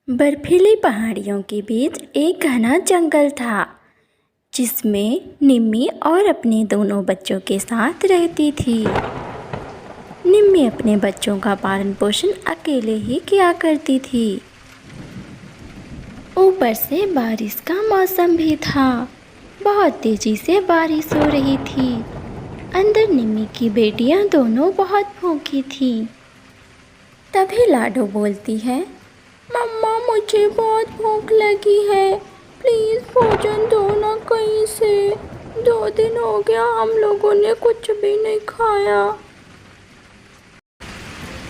बर्फीली पहाड़ियों के बीच एक घना जंगल था जिसमें निम्मी और अपने दोनों बच्चों के साथ रहती थी। निम्मी अपने बच्चों का पालन पोषण अकेले ही किया करती थी। ऊपर से बारिश का मौसम भी था। बहुत तेजी से बारिश हो रही थी। अंदर निम्मी की बेटियां दोनों बहुत भूखी थीं। तभी लाडो बोलती है, मम्मा मुझे बहुत भूख लगी है, प्लीज़ भोजन दो ना कहीं से। 2 दिन हो गया हम लोगों ने कुछ भी नहीं खाया।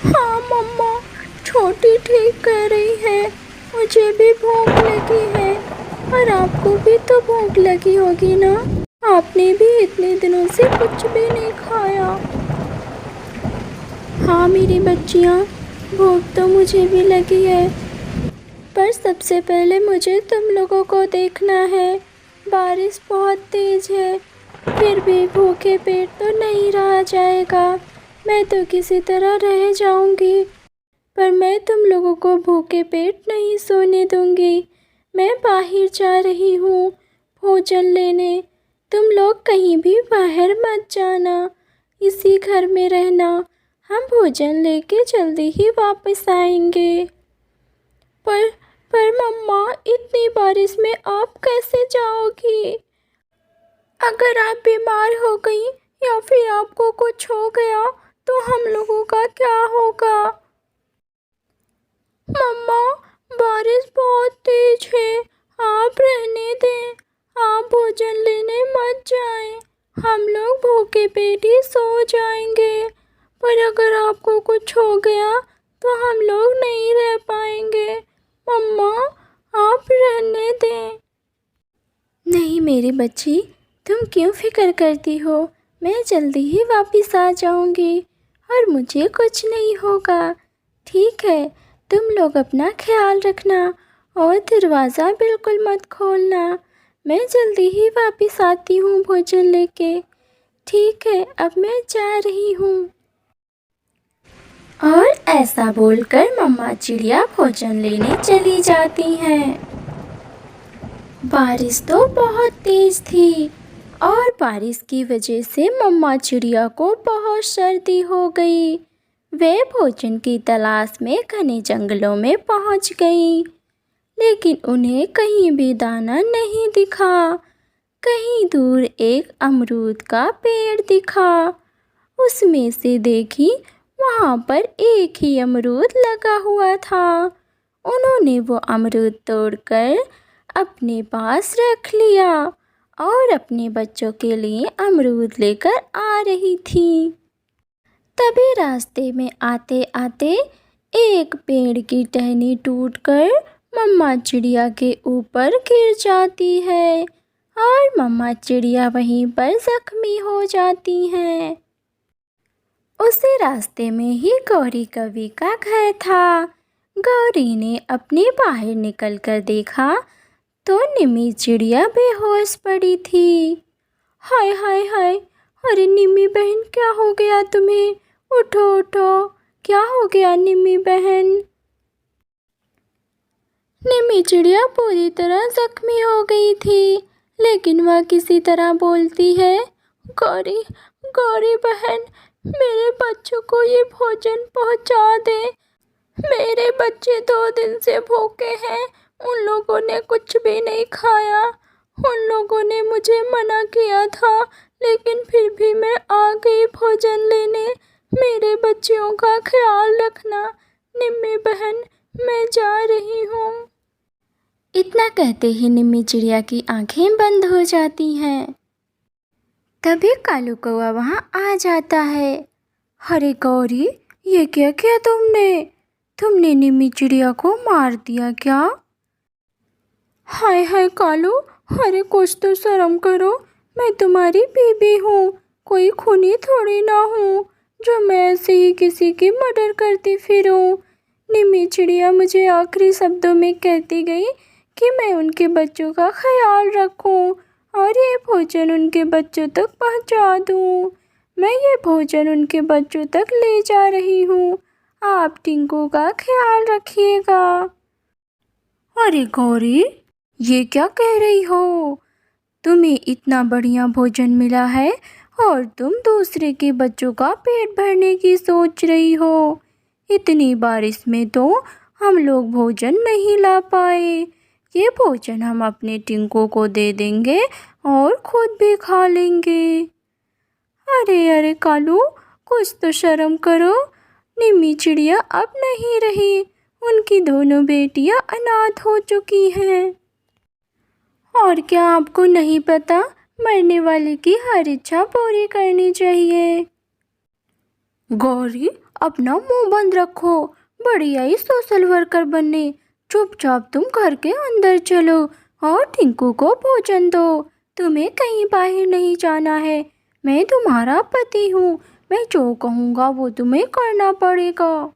हाँ मम्मा, छोटी ठीक कह रही है, मुझे भी भूख लगी है और आपको भी तो भूख लगी होगी ना, आपने भी इतने दिनों से कुछ भी नहीं खाया। हाँ मेरी बच्चियाँ, भूख तो मुझे भी लगी है, पर सबसे पहले मुझे तुम लोगों को देखना है। बारिश बहुत तेज़ है, फिर भी भूखे पेट तो नहीं रहा जाएगा। मैं तो किसी तरह रह जाऊंगी, पर मैं तुम लोगों को भूखे पेट नहीं सोने दूंगी। मैं बाहर जा रही हूँ भोजन लेने। तुम लोग कहीं भी बाहर मत जाना, इसी घर में रहना। हम भोजन लेके जल्दी ही वापस आएंगे। पर मम्मा, इतनी बारिश में आप कैसे जाओगी? अगर आप बीमार हो गई या फिर आपको कुछ हो गया तो हम लोगों का क्या होगा? मम्मा, बारिश बहुत तेज है, आप रहने दें, आप भोजन लेने मत जाएं। हम लोग भूखे पेट ही सो जाएंगे, पर अगर आपको कुछ हो गया तो हम लोग नहीं रह पाएंगे। मम्मा, आप रहने दें। नहीं मेरी बच्ची, तुम क्यों फिक्र करती हो? मैं जल्दी ही वापस आ जाऊंगी और मुझे कुछ नहीं होगा। ठीक है, तुम लोग अपना ख्याल रखना और दरवाज़ा बिल्कुल मत खोलना। मैं जल्दी ही वापस आती हूँ भोजन लेके। ठीक है, अब मैं जा रही हूँ। और ऐसा बोलकर मम्मा चिड़िया भोजन लेने चली जाती हैं। बारिश तो बहुत तेज थी और बारिश की वजह से मम्मा चिड़िया को बहुत सर्दी हो गई। वे भोजन की तलाश में घने जंगलों में पहुंच गईं, लेकिन उन्हें कहीं भी दाना नहीं दिखा। कहीं दूर एक अमरूद का पेड़ दिखा। उसमें से देखी, वहाँ पर एक ही अमरूद लगा हुआ था। उन्होंने वो अमरूद तोड़कर अपने पास रख लिया और अपने बच्चों के लिए अमरूद लेकर आ रही थी। तभी रास्ते में आते आते एक पेड़ की टहनी टूटकर मम्मा चिड़िया के ऊपर गिर जाती है और मम्मा चिड़िया वहीं पर जख्मी हो जाती हैं। उसी रास्ते में ही गौरी कवि का घर था। गौरी ने अपने बाहर निकलकर देखा तो निम्मी चिड़िया बेहोश पड़ी थी। हाय हाय हाय, अरे निम्मी बहन, क्या हो गया तुम्हें? उठो उठो, क्या हो गया निम्मी बहन? निम्मी चिड़िया पूरी तरह जख्मी हो गई थी, लेकिन वह किसी तरह बोलती है, गौरी गौरी बहन, मेरे बच्चों को ये भोजन पहुंचा दे। मेरे बच्चे 2 दिन से भूखे हैं, उन लोगों ने कुछ भी नहीं खाया। उन लोगों ने मुझे मना किया था, लेकिन फिर भी मैं आ गई भोजन लेने। मेरे बच्चियों का ख्याल रखना। निम्मी बहन, मैं जा रही हूँ। इतना कहते ही निम्मी चिड़िया की आंखें बंद हो जाती हैं। तभी कालू कौआ वहाँ आ जाता है। अरे गौरी, ये क्या किया तुमने? तुमने निम्मी चिड़िया को मार दिया क्या? हाय हाय कालू, अरे कुछ तो शर्म करो। मैं तुम्हारी बीबी हूँ, कोई खूनी थोड़ी ना हूँ जो मैं ऐसे ही किसी की मर्डर करती फिरूँ। निम्मी चिड़िया मुझे आखिरी शब्दों में कहती गई कि मैं उनके बच्चों का ख्याल रखूं और ये भोजन उनके बच्चों तक पहुंचा दूं। मैं ये भोजन उनके बच्चों तक ले जा रही हूँ। आप टिंकू का ख्याल रखिएगा। अरे गौरी, ये क्या कह रही हो? तुम्हें इतना बढ़िया भोजन मिला है और तुम दूसरे के बच्चों का पेट भरने की सोच रही हो। इतनी बारिश में तो हम लोग भोजन नहीं ला पाए। ये भोजन हम अपने टिंकू को दे देंगे और खुद भी खा लेंगे। अरे अरे कालू, कुछ तो शर्म करो। निम्मी चिड़िया अब नहीं रही, उनकी दोनों बेटियां अनाथ हो चुकी हैं। और क्या आपको नहीं पता, मरने वाले की हर इच्छा पूरी करनी चाहिए। गौरी, अपना मुंह बंद रखो। बड़ी आई सोशल वर्कर बनने। चुपचाप तुम घर के अंदर चलो और टिंकू को भोजन दो। तुम्हें कहीं बाहर नहीं जाना है। मैं तुम्हारा पति हूँ। मैं जो कहूँगा वो तुम्हें करना पड़ेगा।